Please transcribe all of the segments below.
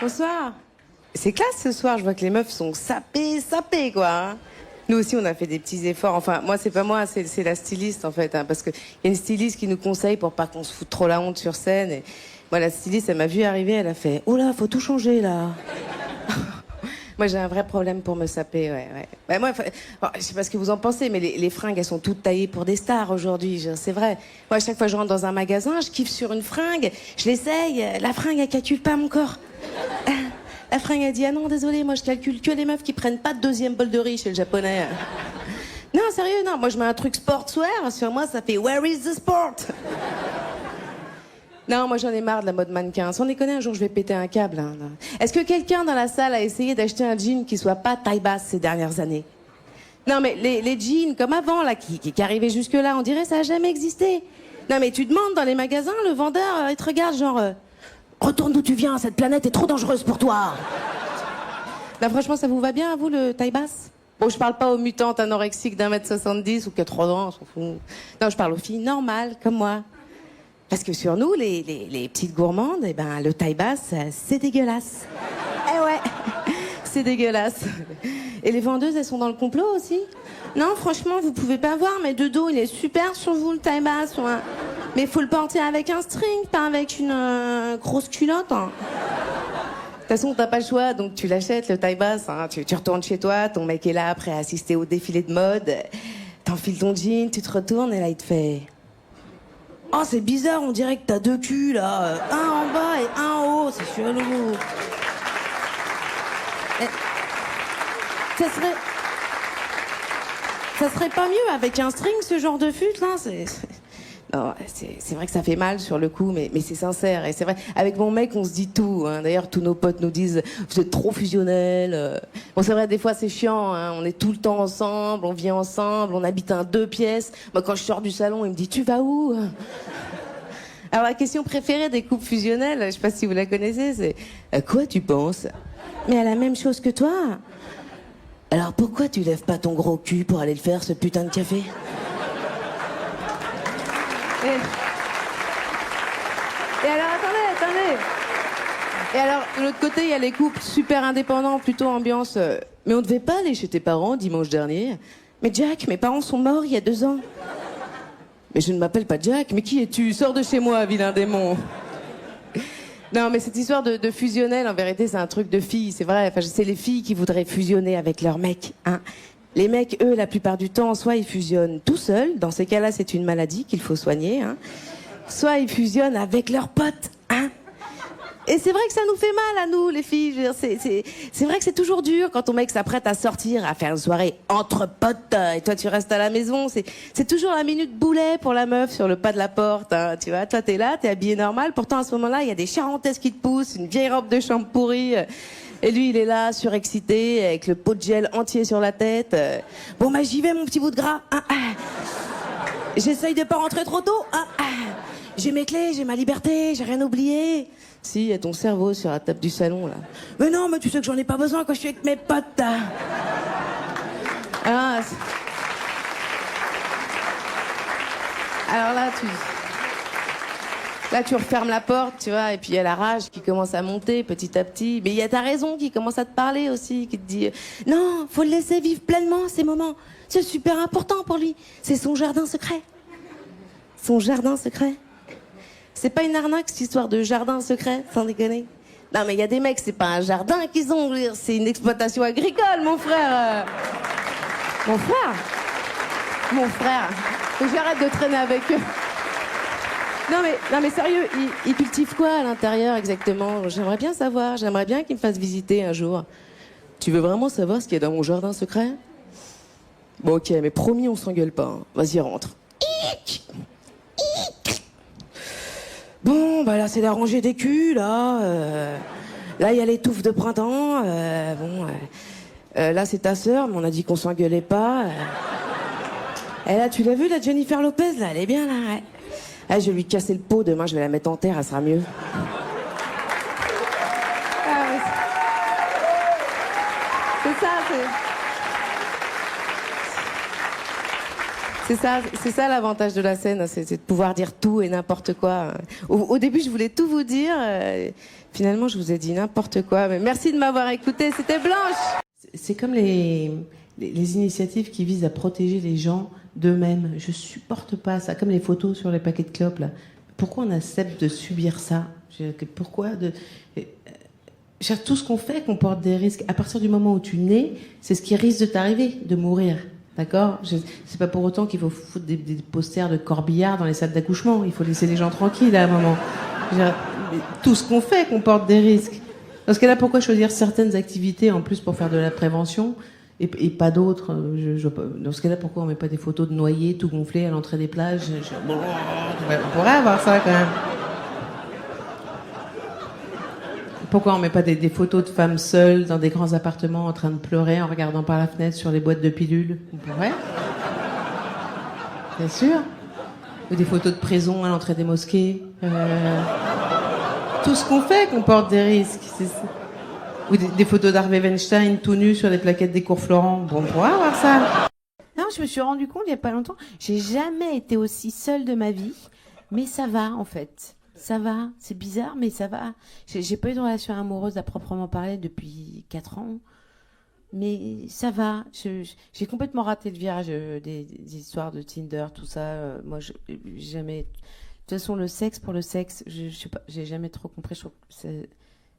Bonsoir. C'est classe ce soir, je vois que les meufs sont sapées, quoi. Hein. Nous aussi, on a fait des petits efforts. Enfin, moi, c'est pas moi, c'est la styliste, en fait. Hein, parce qu'il y a une styliste qui nous conseille pour pas qu'on se foute trop la honte sur scène. Et moi, la styliste, elle m'a vu arriver, elle a fait « Oh là, faut tout changer, là !» Moi, j'ai un vrai problème pour me saper, ouais. Bah, moi, bon, je sais pas ce que vous en pensez, mais les fringues, elles sont toutes taillées pour des stars aujourd'hui, c'est vrai. Moi, à chaque fois que je rentre dans un magasin, je kiffe sur une fringue, je l'essaye, la fringue, elle calcule pas mon corps. La fringue, elle dit « Ah non, désolé, moi, je calcule que les meufs qui prennent pas de deuxième bol de riz chez le japonais. » Non, sérieux, non, moi, je mets un truc sportswear, sur moi, ça fait « Where is the sport ?» Non, moi j'en ai marre de la mode mannequin. Sans déconner, un jour je vais péter un câble. Hein. Est-ce que quelqu'un dans la salle a essayé d'acheter un jean qui soit pas taille basse ces dernières années? Non mais les jeans comme avant, là, qui arrivaient jusque-là, on dirait ça a jamais existé. Non mais tu demandes dans les magasins, le vendeur, il te regarde genre... Retourne d'où tu viens, cette planète est trop dangereuse pour toi. Non franchement, ça vous va bien à vous, le taille basse? Bon, je parle pas aux mutantes anorexiques d'1m70 ou 80 ans, on s'en fout. Non, je parle aux filles normales, comme moi. Parce que sur nous, les petites gourmandes, eh ben, le taille basse, c'est dégueulasse. Eh ouais, c'est dégueulasse. Et les vendeuses, elles sont dans le complot aussi? Non, franchement, vous pouvez pas voir, mais de dos, il est super sur vous, le taille basse. Ouais. Mais faut le porter avec un string, pas avec une grosse culotte. Hein. De toute façon, t'as pas le choix, donc tu l'achètes, le taille basse. Hein. Tu retournes chez toi, ton mec est là, prêt à assister au défilé de mode. T'enfiles ton jean, tu te retournes, et là, il te fait... Oh, c'est bizarre, on dirait que t'as deux culs, là. Un en bas et un en haut, c'est chelou. Ça serait pas mieux avec un string, ce genre de fut, là? Non, c'est vrai que ça fait mal sur le coup, mais c'est sincère. Et c'est vrai, avec mon mec, on se dit tout. Hein. D'ailleurs, tous nos potes nous disent « Vous êtes trop fusionnels. » Bon, c'est vrai, des fois, c'est chiant. Hein. On est tout le temps ensemble, on vit ensemble, on habite un 2 pièces. Moi, quand je sors du salon, il me dit « Tu vas où ?» Alors, la question préférée des couples fusionnels, je sais pas si vous la connaissez, c'est « À quoi tu penses ?» Mais à la même chose que toi. Alors, pourquoi tu lèves pas ton gros cul pour aller le faire, ce putain de café? Et alors, attendez. Et alors, de l'autre côté, il y a les couples super indépendants, plutôt ambiance... Mais on devait pas aller chez tes parents dimanche dernier. Mais Jack, mes parents sont morts il y a 2 ans. Mais je ne m'appelle pas Jack. Mais qui es-tu? Sors de chez moi, vilain démon. Non, mais cette histoire de fusionnel, en vérité, c'est un truc de filles, c'est vrai. Enfin, c'est les filles qui voudraient fusionner avec leurs mecs, hein. Les mecs, eux, la plupart du temps, soit ils fusionnent tout seuls, dans ces cas-là, c'est une maladie qu'il faut soigner, hein. Soit ils fusionnent avec leurs potes, hein. Et c'est vrai que ça nous fait mal à nous, les filles. Je veux dire, c'est vrai que c'est toujours dur quand ton mec s'apprête à sortir, à faire une soirée entre potes, et toi tu restes à la maison. C'est toujours la minute boulet pour la meuf sur le pas de la porte, hein, tu vois. Toi t'es là, t'es habillé normal, pourtant à ce moment-là, il y a des charentaises qui te poussent, une vieille robe de chambre pourrie. Et lui, il est là, surexcité, avec le pot de gel entier sur la tête. Bon, bah, j'y vais, mon petit bout de gras. Hein, j'essaye de pas rentrer trop tôt. Hein, j'ai mes clés, j'ai ma liberté, j'ai rien oublié. Si, il y a ton cerveau sur la table du salon, là. Mais non, mais tu sais que j'en ai pas besoin quand je suis avec mes potes. Hein. Alors là, tu refermes la porte, tu vois, et puis il y a la rage qui commence à monter petit à petit. Mais il y a ta raison qui commence à te parler aussi, qui te dit « Non, faut le laisser vivre pleinement ces moments. C'est super important pour lui. C'est son jardin secret. » Son jardin secret. C'est pas une arnaque, cette histoire de jardin secret, sans déconner. Non, mais il y a des mecs, c'est pas un jardin qu'ils ont, c'est une exploitation agricole, mon frère. Mon frère. Faut que j'arrête de traîner avec eux. Non mais sérieux, ils cultivent quoi à l'intérieur exactement? J'aimerais bien savoir, j'aimerais bien qu'ils me fassent visiter un jour. Tu veux vraiment savoir ce qu'il y a dans mon jardin secret? Bon ok, mais promis on s'engueule pas. Hein. Vas-y rentre. Bon, bah là c'est la rangée des culs, là. Là il y a les touffes de printemps. Là c'est ta sœur, mais on a dit qu'on s'engueulait pas. Et là tu l'as vu la Jennifer Lopez, là, elle est bien là. Ouais. Ah, je vais lui casser le pot, demain je vais la mettre en terre, elle sera mieux. Ah, ouais. C'est ça, c'est ça l'avantage de la scène, c'est de pouvoir dire tout et n'importe quoi. Au début, je voulais tout vous dire. Finalement, je vous ai dit n'importe quoi. Mais merci de m'avoir écouté. C'était Blanche. C'est comme les initiatives qui visent à protéger les gens d'eux-mêmes. Je supporte pas ça. Comme les photos sur les paquets de clopes, là. Pourquoi on accepte de subir ça? Pourquoi tout ce qu'on fait comporte des risques. À partir du moment où tu nais, c'est ce qui risque de t'arriver, de mourir. D'accord? C'est pas pour autant qu'il faut foutre des posters de corbillard dans les salles d'accouchement. Il faut laisser les gens tranquilles à un moment. Tout ce qu'on fait comporte des risques. Dans ce cas-là, pourquoi choisir certaines activités en plus pour faire de la prévention et pas d'autres? Dans ce cas-là, pourquoi on met pas des photos de noyés tout gonflés à l'entrée des plages? On pourrait avoir ça quand même. Pourquoi on met pas des photos de femmes seules dans des grands appartements en train de pleurer en regardant par la fenêtre sur les boîtes de pilules? On pourrait. Bien sûr. Ou des photos de prison à l'entrée des mosquées. Tout ce qu'on fait comporte des risques. Ou des photos d'Harvey Weinstein tout nu sur les plaquettes des cours Florent. Bon, on pourrait avoir ça. Non, je me suis rendu compte il y a pas longtemps, j'ai jamais été aussi seule de ma vie, mais ça va en fait. Ça va, c'est bizarre, mais ça va. J'ai pas eu de relation amoureuse à proprement parler depuis 4 ans. Mais ça va. J'ai complètement raté le virage des histoires de Tinder, tout ça. Moi, jamais. De toute façon, le sexe pour le sexe, je sais pas, j'ai jamais trop compris. Je trouve que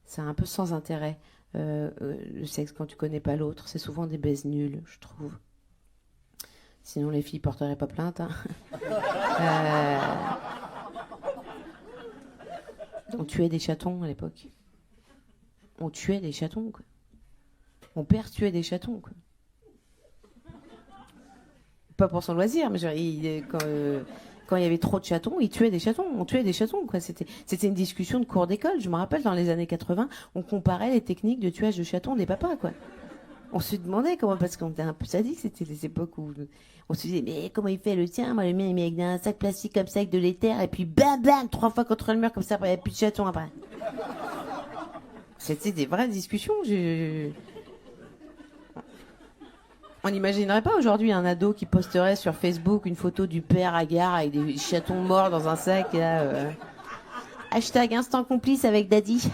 c'est un peu sans intérêt. Le sexe quand tu connais pas l'autre, c'est souvent des baises nulles, je trouve. Sinon, les filles porteraient pas plainte. Hein. On tuait des chatons à l'époque. On tuait des chatons, quoi. Mon père tuait des chatons, quoi. Pas pour son loisir, mais genre, quand il y avait trop de chatons, il tuait des chatons. On tuait des chatons, quoi. C'était une discussion de cours d'école. Je me rappelle, dans les années 80, on comparait les techniques de tuage de chatons des papas, quoi. On se demandait comment, parce qu'on était un peu sadique, c'était les époques où on se disait, mais comment il fait le tien? Moi, le mien, il met avec un sac plastique comme ça, avec de l'éther, et puis bam, bam, 3 fois contre le mur, comme ça, après, il n'y a plus de chatons après. C'était des vraies discussions. On n'imaginerait pas aujourd'hui un ado qui posterait sur Facebook une photo du père à gare avec des chatons morts dans un sac, là, hashtag instant complice avec Daddy.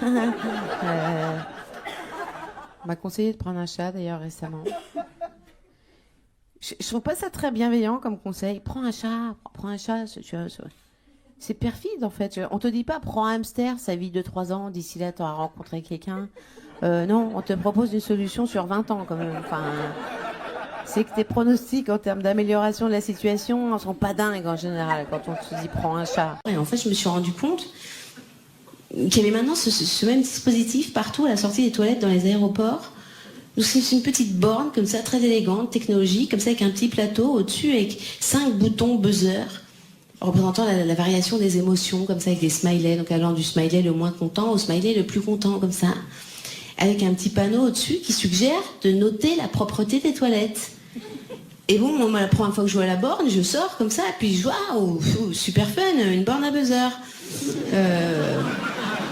On m'a conseillé de prendre un chat d'ailleurs récemment. Je trouve pas ça très bienveillant comme conseil. Prends un chat. C'est perfide en fait. On te dit pas prends un hamster, ça vit 2-3 ans, d'ici là tu auras rencontré quelqu'un. Non, on te propose une solution sur 20 ans quand même. Enfin, c'est que tes pronostics en termes d'amélioration de la situation ne sont pas dingues en général quand on te dit prends un chat. Et en fait, je me suis rendu compte qu'il y avait maintenant ce même dispositif partout à la sortie des toilettes dans les aéroports. C'est une petite borne comme ça, très élégante, technologique, comme ça avec un petit plateau au-dessus avec 5 boutons buzzer représentant la variation des émotions, comme ça avec des smileys, donc allant du smiley le moins content au smiley le plus content, comme ça, avec un petit panneau au-dessus qui suggère de noter la propreté des toilettes. Et bon, moi, la première fois que je vois la borne, je sors comme ça, puis je vois, oh, super fun, une borne à buzzer.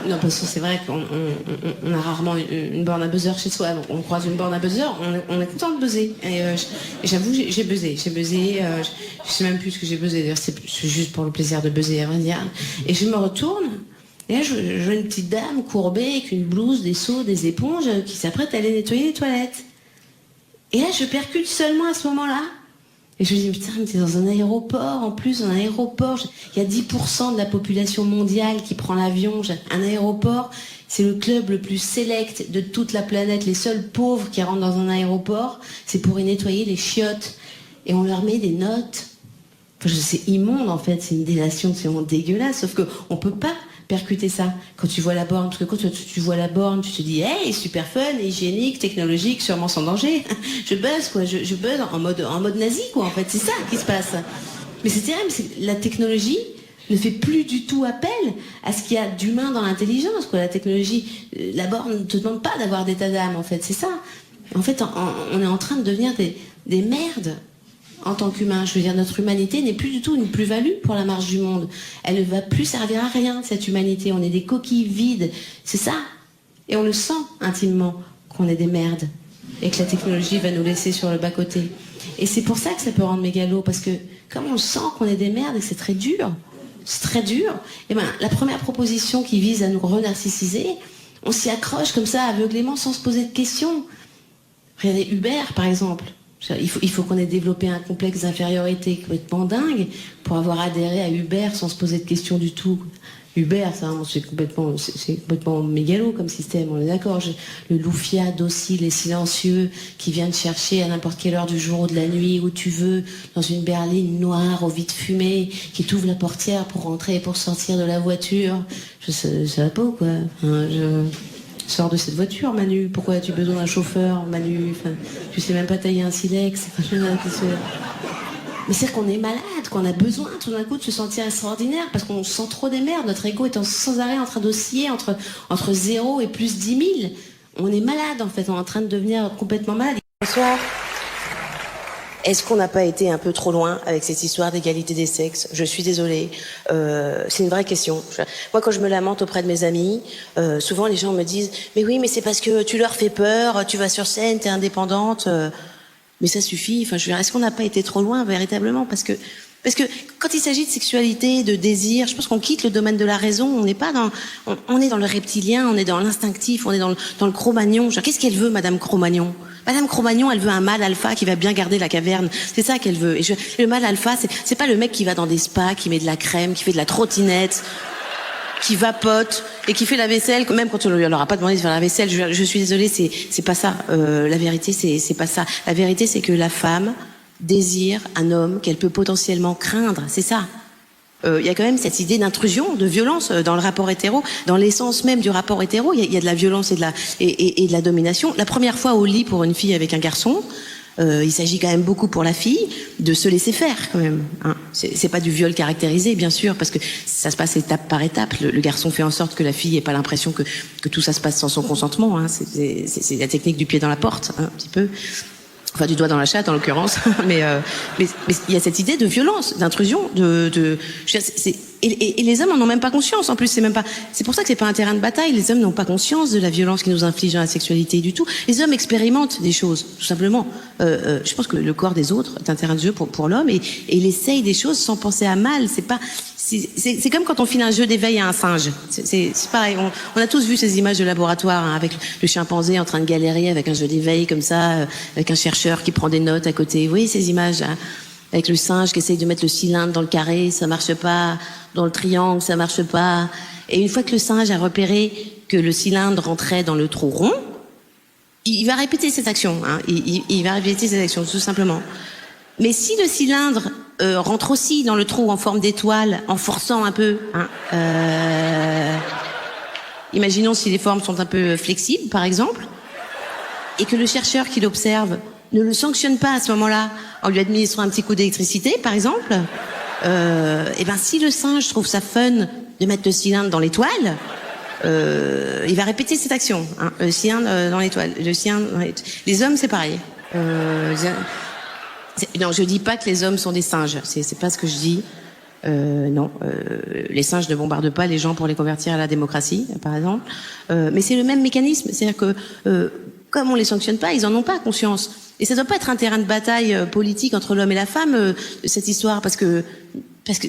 Non, parce que c'est vrai qu'on a rarement une borne à buzzer chez soi, donc on croise une borne à buzzer, on est content de buzzer. Et j'avoue, j'ai buzzé. Je sais même plus ce que j'ai buzzé, d'ailleurs, c'est juste pour le plaisir de buzzer, à vrai dire. Et je me retourne, et là, je vois une petite dame courbée avec une blouse, des seaux, des éponges, qui s'apprête à aller nettoyer les toilettes. Et là, je percute seulement à ce moment-là. Et je me dis, putain, mais t'es dans un aéroport, en plus, dans un aéroport, il y a 10% de la population mondiale qui prend l'avion. Un aéroport, c'est le club le plus select de toute la planète. Les seuls pauvres qui rentrent dans un aéroport, c'est pour y nettoyer les chiottes. Et on leur met des notes. Enfin, c'est immonde, en fait, c'est une délation, c'est vraiment dégueulasse, sauf qu'on peut pas percuter ça quand tu vois la borne, parce que quand tu vois la borne, tu te dis hey, super fun, hygiénique, technologique, sûrement sans danger. Je buzz quoi, je buzz en mode nazi quoi, en fait, c'est ça qui se passe. Mais c'est terrible, la technologie ne fait plus du tout appel à ce qu'il y a d'humain dans l'intelligence quoi. La technologie, la borne ne te demande pas d'avoir d'état d'âme en fait, c'est ça. En fait, on est en train de devenir des merdes. En tant qu'humain, je veux dire, notre humanité n'est plus du tout une plus-value pour la marche du monde. Elle ne va plus servir à rien, cette humanité. On est des coquilles vides, c'est ça. Et on le sent intimement qu'on est des merdes et que la technologie va nous laisser sur le bas-côté. Et c'est pour ça que ça peut rendre mégalo, parce que comme on sent qu'on est des merdes et que c'est très dur, et ben, la première proposition qui vise à nous renarcissiser, on s'y accroche comme ça, aveuglément, sans se poser de questions. Regardez Uber, par exemple. Il faut qu'on ait développé un complexe d'infériorité complètement dingue pour avoir adhéré à Uber sans se poser de questions du tout. Uber, ça, c'est complètement mégalo comme système, on est d'accord. Le loufia, docile et silencieux qui vient te chercher à n'importe quelle heure du jour ou de la nuit, où tu veux, dans une berline noire aux vitres fumées, qui t'ouvre la portière pour rentrer et pour sortir de la voiture. Ça va pas ou quoi? Sors de cette voiture, Manu. Pourquoi as-tu besoin d'un chauffeur, Manu? Enfin, tu sais même pas tailler un silex. Mais c'est qu'on est malade, qu'on a besoin tout d'un coup de se sentir extraordinaire parce qu'on se sent trop des merdes. Notre ego est sans arrêt en train d'osciller entre 0 et plus 10 000. On est malade en fait, on est en train de devenir complètement malade. Bonsoir. Est-ce qu'on n'a pas été un peu trop loin avec cette histoire d'égalité des sexes? Je suis désolée. C'est une vraie question. Moi, quand je me lamente auprès de mes amis, souvent les gens me disent « Mais oui, mais c'est parce que tu leur fais peur, tu vas sur scène, t'es indépendante. » Mais ça suffit. Enfin, je veux dire, est-ce qu'on n'a pas été trop loin véritablement? Parce que quand il s'agit de sexualité, de désir, je pense qu'on quitte le domaine de la raison. On n'est pas on est dans le reptilien, on est dans l'instinctif, on est dans le Cro-Magnon. Qu'est-ce qu'elle veut, Madame Cro-Magnon? Madame Cro-Magnon, elle veut un mâle alpha qui va bien garder la caverne. C'est ça qu'elle veut. Et le mâle alpha, c'est pas le mec qui va dans des spas, qui met de la crème, qui fait de la trottinette, qui vapote et qui fait la vaisselle, même quand on ne leur a pas demandé de faire la vaisselle. Je suis désolée, c'est pas ça. La vérité, c'est pas ça. La vérité, c'est que la femme désire un homme qu'elle peut potentiellement craindre. C'est ça. Il y a quand même cette idée d'intrusion, de violence dans le rapport hétéro, dans l'essence même du rapport hétéro. Il y a de la violence et de la domination. La première fois au lit pour une fille avec un garçon, il s'agit quand même beaucoup pour la fille de se laisser faire quand même. Hein. C'est pas du viol caractérisé, bien sûr, parce que ça se passe étape par étape. Le garçon fait en sorte que la fille ait pas l'impression que tout ça se passe sans son consentement. Hein. C'est la technique du pied dans la porte, hein, un petit peu. Enfin, du doigt dans la chatte, en l'occurrence. mais il y a cette idée de violence, d'intrusion, et les hommes en ont même pas conscience. En plus, c'est pour ça que c'est pas un terrain de bataille. Les hommes n'ont pas conscience de la violence qui nous inflige dans la sexualité du tout. Les hommes expérimentent des choses, tout simplement. Je pense que le corps des autres est un terrain de jeu pour l'homme et il essaye des choses sans penser à mal. C'est comme quand on file un jeu d'éveil à un singe. C'est pareil. On a tous vu ces images de laboratoire, hein, avec le chimpanzé en train de galérer avec un jeu d'éveil comme ça, avec un chercheur qui prend des notes à côté. Vous voyez ces images, hein, avec le singe qui essaye de mettre le cylindre dans le carré, ça marche pas. Dans le triangle, ça marche pas. Et une fois que le singe a repéré que le cylindre rentrait dans le trou rond, il va répéter cette action. Hein. Il va répéter cette action, tout simplement. Mais si le cylindre rentre aussi dans le trou en forme d'étoile, en forçant un peu, hein, imaginons si les formes sont un peu flexibles, par exemple, et que le chercheur qui l'observe ne le sanctionne pas à ce moment-là, en lui administrant un petit coup d'électricité, par exemple, et ben si le singe trouve ça fun de mettre le cylindre dans l'étoile, il va répéter cette action, hein, le cylindre dans l'étoile, les hommes c'est pareil. Non, je dis pas que les hommes sont des singes, c'est pas ce que je dis. Non, les singes ne bombardent pas les gens pour les convertir à la démocratie, par exemple. Mais c'est le même mécanisme, c'est-à-dire que comme on les sanctionne pas, ils en ont pas conscience. Et ça doit pas être un terrain de bataille politique entre l'homme et la femme, cette histoire, parce que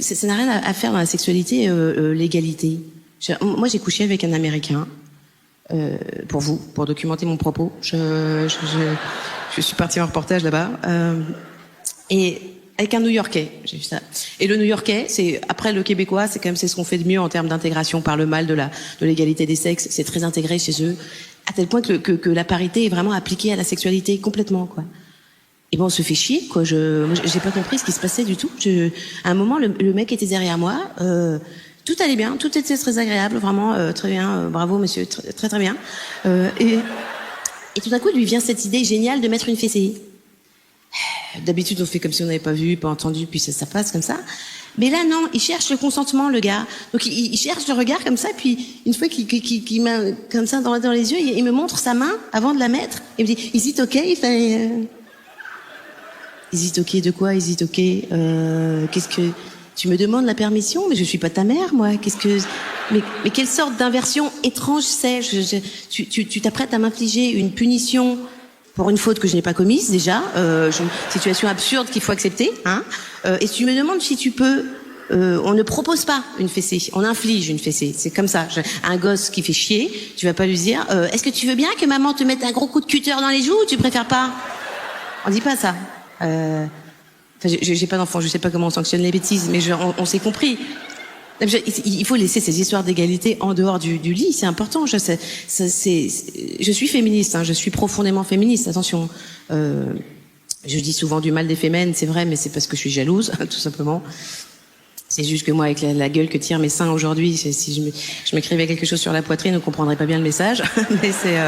ça n'a rien à faire dans la sexualité, l'égalité. Moi, j'ai couché avec un Américain, pour documenter mon propos. Je suis partie en reportage là-bas, et avec un New-Yorkais, j'ai vu ça. Et le New-Yorkais, c'est après le Québécois, c'est ce qu'on fait de mieux en termes d'intégration par le mal de l'égalité des sexes. C'est très intégré chez eux, à tel point que la parité est vraiment appliquée à la sexualité complètement, quoi. Et bon, on se fait chier, quoi. J'ai pas compris ce qui se passait du tout. À un moment, le mec était derrière moi. Tout allait bien, tout était très agréable, vraiment très bien. Bravo, monsieur, très très bien. Et tout d'un coup, lui vient cette idée géniale de mettre une fessée. D'habitude, on fait comme si on n'avait pas vu, pas entendu, puis ça passe comme ça. Mais là, non, il cherche le consentement, le gars. Donc, il cherche le regard comme ça, puis une fois qu'il met comme ça dans les yeux, il me montre sa main avant de la mettre. Il me dit, is it okay? Is it okay de quoi? Is it okay? Qu'est-ce que... Tu me demandes la permission, mais je suis pas ta mère, moi. Mais quelle sorte d'inversion étrange c'est? Tu t'apprêtes à m'infliger une punition pour une faute que je n'ai pas commise déjà, situation absurde qu'il faut accepter. Hein. Et tu me demandes si tu peux... on ne propose pas une fessée, on inflige une fessée. C'est comme ça. Un gosse qui fait chier, tu vas pas lui dire est-ce que tu veux bien que maman te mette un gros coup de cutter dans les joues ou tu préfères pas? On dit pas ça. Enfin, j'ai pas d'enfant, je sais pas comment on sanctionne les bêtises, mais on s'est compris. Il faut laisser ces histoires d'égalité en dehors du lit, c'est important. Je suis féministe, hein, je suis profondément féministe. Attention, je dis souvent du mal des fémènes, c'est vrai, mais c'est parce que je suis jalouse, tout simplement. C'est juste que moi, avec la gueule que tirent mes seins aujourd'hui, si je m'écrivais quelque chose sur la poitrine, on comprendrait pas bien le message. Mais c'est,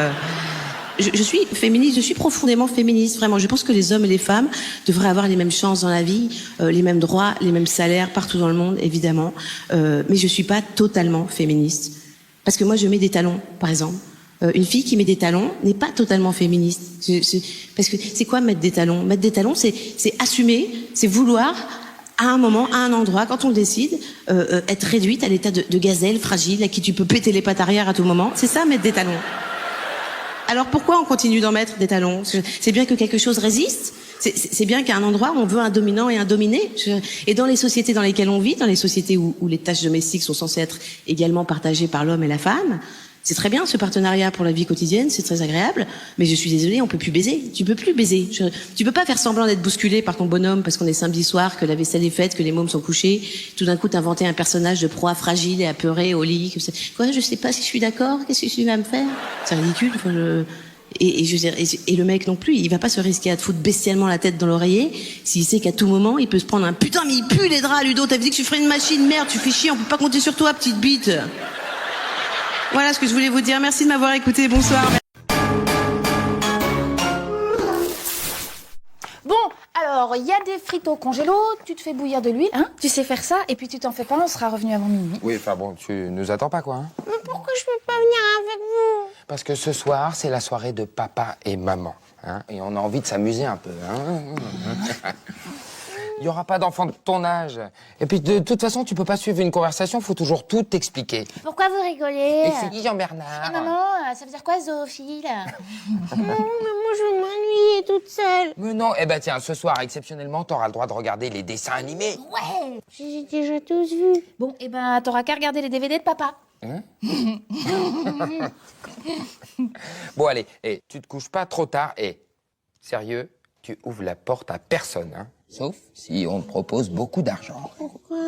je suis féministe, je suis profondément féministe, vraiment. Je pense que les hommes et les femmes devraient avoir les mêmes chances dans la vie, les mêmes droits, les mêmes salaires partout dans le monde, évidemment. Mais je suis pas totalement féministe. Parce que moi, je mets des talons, par exemple. Une fille qui met des talons n'est pas totalement féministe. Parce que c'est quoi mettre des talons? Mettre des talons, c'est assumer, c'est vouloir, à un moment, à un endroit, quand on le décide, être réduite à l'état de gazelle fragile, à qui tu peux péter les pattes arrière à tout moment. C'est ça, mettre des talons. Alors pourquoi on continue d'en mettre des talons? C'est bien que quelque chose résiste. C'est bien qu'à un endroit, on veut un dominant et un dominé. Et dans les sociétés dans lesquelles on vit, dans les sociétés où les tâches domestiques sont censées être également partagées par l'homme et la femme, c'est très bien ce partenariat pour la vie quotidienne, c'est très agréable, mais je suis désolée, on peut plus baiser. Tu peux plus baiser. Tu peux pas faire semblant d'être bousculé par ton bonhomme parce qu'on est samedi soir, que la vaisselle est faite, que les mômes sont couchés. Tout d'un coup, t'inventer un personnage de proie fragile et apeuré au lit. Quoi, je sais pas si je suis d'accord. Qu'est-ce que tu vas me faire? C'est ridicule. Enfin, et le mec non plus, il va pas se risquer à te foutre bestialement la tête dans l'oreiller s'il sait qu'à tout moment il peut se prendre un putain mais il pue les draps, Ludo. T'avais dit que tu ferais une machine, merde, tu fais chier, on peut pas compter sur toi, petite bite. Voilà ce que je voulais vous dire. Merci de m'avoir écouté. Bonsoir. Bon, alors, il y a des frites au congélo, tu te fais bouillir de l'huile, hein, tu sais faire ça, et puis tu t'en fais pas, on sera revenu avant minuit. Oui, enfin bon, tu nous attends pas, quoi. Hein. Mais pourquoi je peux pas venir avec vous? Parce que ce soir, c'est la soirée de papa et maman. Hein, et on a envie de s'amuser un peu. Hein. Il n'y aura pas d'enfant de ton âge. Et puis, de toute façon, tu peux pas suivre une conversation, faut toujours tout expliquer. Pourquoi vous rigolez? Et c'est qui, Jean-Bernard? Et maman, ça veut dire quoi, zoophile? Non, mais moi, je veux m'ennuyer toute seule. Mais non, eh ben tiens, ce soir, exceptionnellement, t'auras le droit de regarder les dessins animés. Ouais, j'ai déjà tous vu. Bon, eh ben, t'auras qu'à regarder les DVD de papa. Hein? Bon, allez, tu te couches pas trop tard et, sérieux, tu ouvres la porte à personne, hein. Sauf si on te propose beaucoup d'argent. Pourquoi?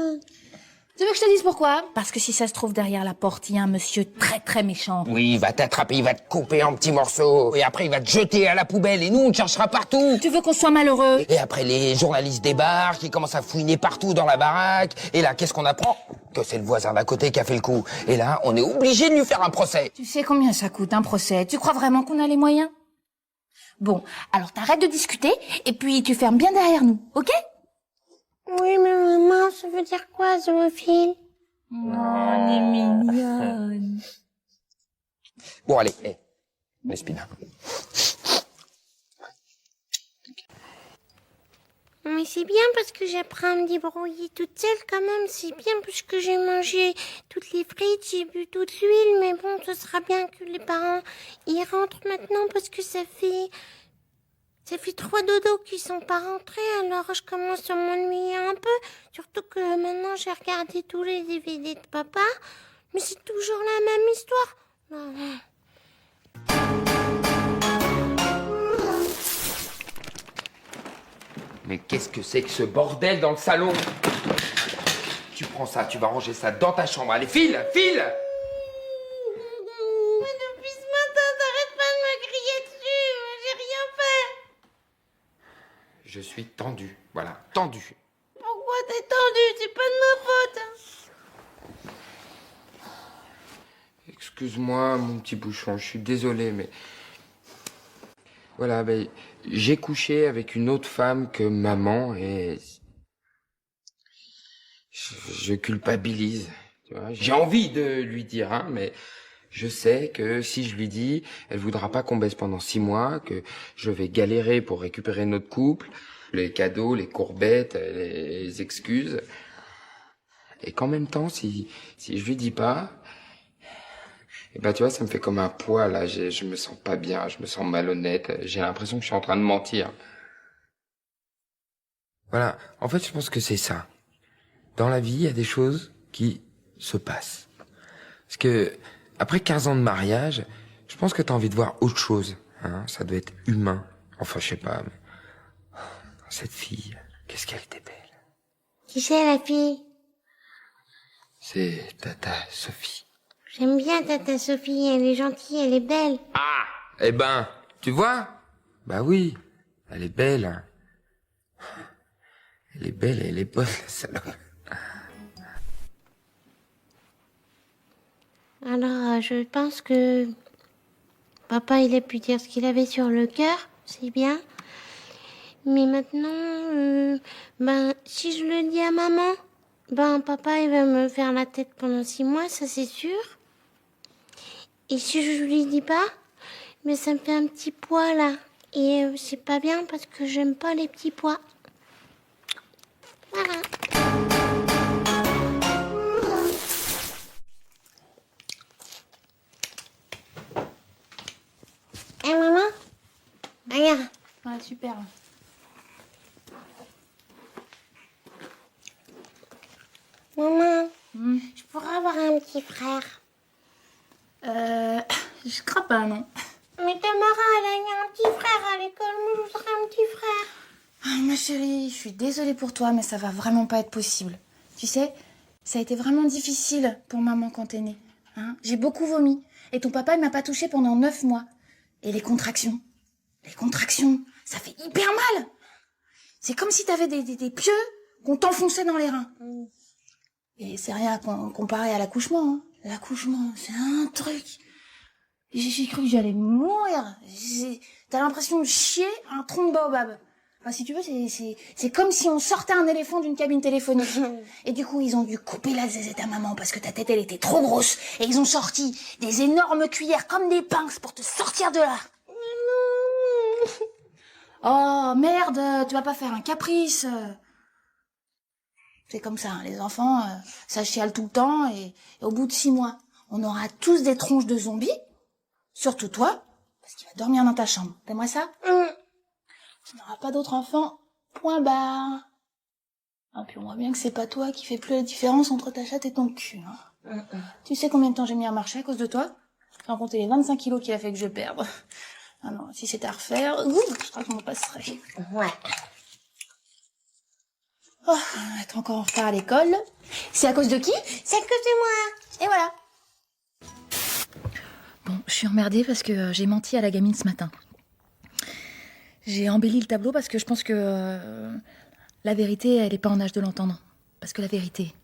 Tu veux que je te dise pourquoi? Parce que si ça se trouve derrière la porte, il y a un monsieur très très méchant. Oui, il va t'attraper, il va te couper en petits morceaux. Et après, il va te jeter à la poubelle. Et nous, on te cherchera partout. Tu veux qu'on soit malheureux? Et après, les journalistes débarquent, ils commencent à fouiner partout dans la baraque. Et là, qu'est-ce qu'on apprend? Que c'est le voisin d'à côté qui a fait le coup. Et là, on est obligé de lui faire un procès. Tu sais combien ça coûte un procès? Tu crois vraiment qu'on a les moyens? Bon, alors t'arrêtes de discuter et puis tu fermes bien derrière nous, ok? Oui, mais maman, ça veut dire quoi, zoophile? Oh, on est mignonne. Bon, allez, Lespina. Mais c'est bien parce que j'apprends à me débrouiller toute seule quand même. C'est bien parce que j'ai mangé toutes les frites, j'ai bu toute l'huile. Mais bon, ce sera bien que les parents y rentrent maintenant parce que ça fait 3 dodos qui sont pas rentrés. Alors je commence à m'ennuyer un peu. Surtout que maintenant j'ai regardé tous les DVD de papa. Mais c'est toujours la même histoire. Mais qu'est-ce que c'est que ce bordel dans le salon? Tu prends ça, tu vas ranger ça dans ta chambre. Allez, file! Mais depuis ce matin, t'arrêtes pas de me crier dessus. Moi, j'ai rien fait. Je suis tendu, voilà, tendu. Pourquoi t'es tendu? C'est pas de ma faute. Excuse-moi, mon petit bouchon, je suis désolé, mais... Voilà, ben, j'ai couché avec une autre femme que maman et... Je culpabilise, tu vois. J'ai envie de lui dire, hein, mais je sais que si je lui dis, elle voudra pas qu'on baisse pendant 6 mois, que je vais galérer pour récupérer notre couple, les cadeaux, les courbettes, les excuses. Et qu'en même temps, si je lui dis pas, Et ben tu vois, ça me fait comme un poids là, je me sens pas bien, je me sens malhonnête, j'ai l'impression que je suis en train de mentir. Voilà, en fait je pense que c'est ça. Dans la vie, il y a des choses qui se passent. Parce que après 15 ans de mariage, je pense que t'as envie de voir autre chose. Hein, ça doit être humain. Enfin, je sais pas, mais... Cette fille, qu'est-ce qu'elle était belle. Qui c'est la fille? C'est Tata Sophie. J'aime bien Tata Sophie, elle est gentille, elle est belle. Ah, eh ben, tu vois? Bah oui, elle est belle. Hein. Elle est belle et elle est bonne, la salope. Alors, je pense que papa, il a pu dire ce qu'il avait sur le cœur, c'est bien. Mais maintenant, si je le dis à maman, papa, il va me faire la tête pendant 6 mois, ça c'est sûr. Et si je lui dis pas, mais ça me fait un petit poids là. Et c'est pas bien parce que j'aime pas les petits pois. Voilà. Eh maman, regarde. Ouais, super. Maman, je pourrais avoir un petit frère. Je crois pas, non. Mais Tamara, elle a eu un petit frère à l'école, moi je voudrais un petit frère. Ah, ma chérie, je suis désolée pour toi, mais ça va vraiment pas être possible. Tu sais, ça a été vraiment difficile pour maman quand t'es née. Hein, j'ai beaucoup vomi. Et ton papa, il m'a pas touchée pendant 9 mois. Et les contractions, ça fait hyper mal. C'est comme si t'avais des pieux qu'on t'enfonçait dans les reins. Et c'est rien comparé à l'accouchement. Hein. L'accouchement, c'est un truc. J'ai cru que j'allais mourir. T'as l'impression de chier un tronc de baobab. Enfin, si tu veux, c'est comme si on sortait un éléphant d'une cabine téléphonique. Et du coup, ils ont dû couper la zézette à maman parce que ta tête, elle était trop grosse. Et ils ont sorti des énormes cuillères comme des pinces pour te sortir de là. Oh, merde, tu vas pas faire un caprice. C'est comme ça, hein, les enfants, ça chiale tout le temps et au bout de 6 mois, on aura tous des tronches de zombies. Surtout toi, parce qu'il va dormir dans ta chambre. T'aimerais ça? Tu n'auras pas d'autres enfants, point barre. Ah, puis on voit bien que c'est pas toi qui fais plus la différence entre ta chatte et ton cul. Hein. Tu sais combien de temps j'ai mis à marcher à cause de toi? Sans compter les 25 kilos qu'il a fait que je perde. Ah non, si c'était à refaire, je crois qu'on en passerait. Ouais. Oh, être encore en retard à l'école. C'est à cause de qui? C'est à cause de moi. Et voilà. Bon, je suis emmerdée parce que j'ai menti à la gamine ce matin. J'ai embelli le tableau parce que je pense que la vérité, elle est pas en âge de l'entendre. Parce que la vérité,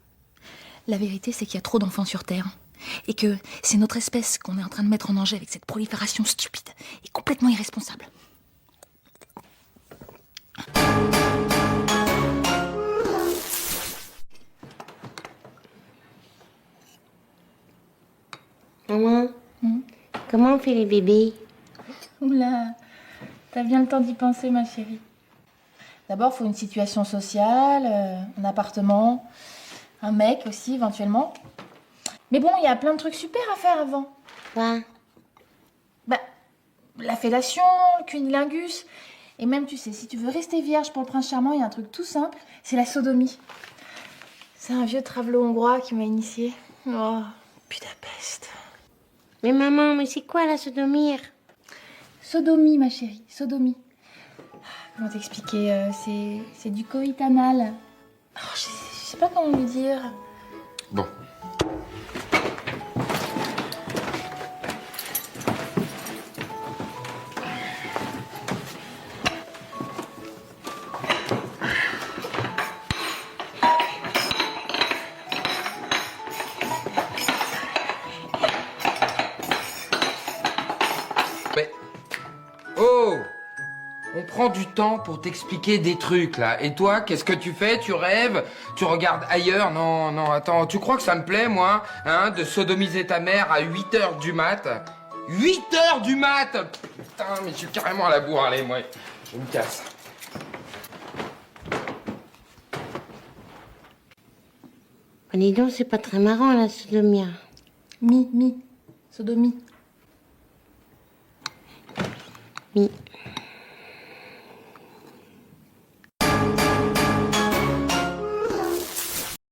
c'est qu'il y a trop d'enfants sur Terre. Et que c'est notre espèce qu'on est en train de mettre en danger avec cette prolifération stupide et complètement irresponsable. Maman, comment on fait les bébés? Oula, t'as bien le temps d'y penser, ma chérie. D'abord, faut une situation sociale, un appartement, un mec aussi, éventuellement. Mais bon, il y a plein de trucs super à faire avant. Quoi? La fellation, le cunilingus. Et même, tu sais, si tu veux rester vierge pour le prince charmant, il y a un truc tout simple, c'est la sodomie. C'est un vieux travelot hongrois qui m'a initiée. Oh, Budapest. Mais maman, mais c'est quoi la sodomie? Sodomie, ma chérie, sodomie. Comment t'expliquer? C'est du coït anal. Oh, je sais pas comment le dire. Bon. Mais... Oh! On prend du temps pour t'expliquer des trucs, là. Et toi, qu'est-ce que tu fais? Tu rêves? Tu regardes ailleurs? Non, non, attends. Tu crois que ça me plaît, moi, hein, de sodomiser ta mère à 8h du mat? 8h du mat! Putain, mais je suis carrément à la bourre. Allez, moi, je me casse. Dis donc, c'est pas très marrant la sodomie. Mi. Sodomie. Oui.